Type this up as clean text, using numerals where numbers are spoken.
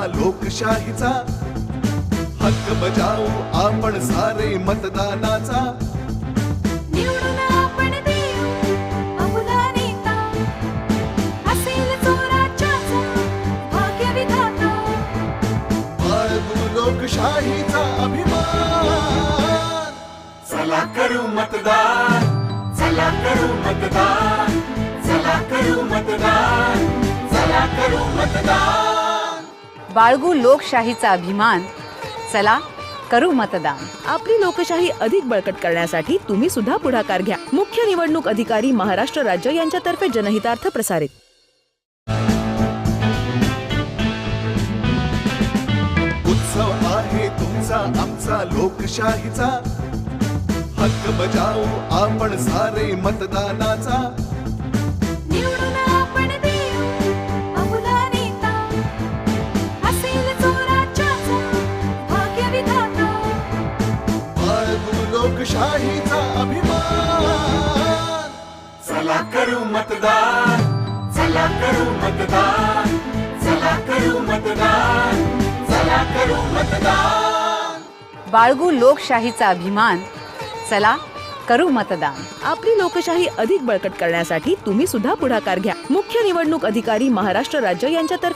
लोकशाहीचा हक्क बजावू आपण सारे मतदानाचा। निवडून आपण देऊ अमुला नेता, असेल जो राज्याचा भाग्य विधाता। बाळगू लोकशाहीचा अभिमान, चला करू मतदान, चला करू मतदान, चला करू मतदान, चला करू मतदान। बाळगू लोकशाहीचा अभिमान, चला करू मतदान। आपली लोकशाही अधिक बळकट करण्यासाठी तुम्ही सुद्धा पुढाकार घ्या। मुख्य निवडणूक अधिकारी महाराष्ट्र राज्य यांच्यातर्फे जनहितार्थ प्रसारित। उत्सव आहे तुमचा आमचा लोकशाहीचा हक्क बजावू आपण सारे मतदानाचा। निवडून आपण देऊ अमुला नेता, असेल जो राज्याचा भाग्य विधाता। बाळगू लोकशाहीचा अभिमान, चला करू मतदान, चला करू मतदान, चला करू मतदान, चला करू मतदान। बाळगू लोकशाहीचा अभिमान, चला करू मतदान। आपली लोकशाही अधिक बळकट करण्यासाठी तुम्ही सुद्धा पुढाकार घ्या। मुख्य निवडणूक अधिकारी महाराष्ट्र राज्य यांच्यातर्फे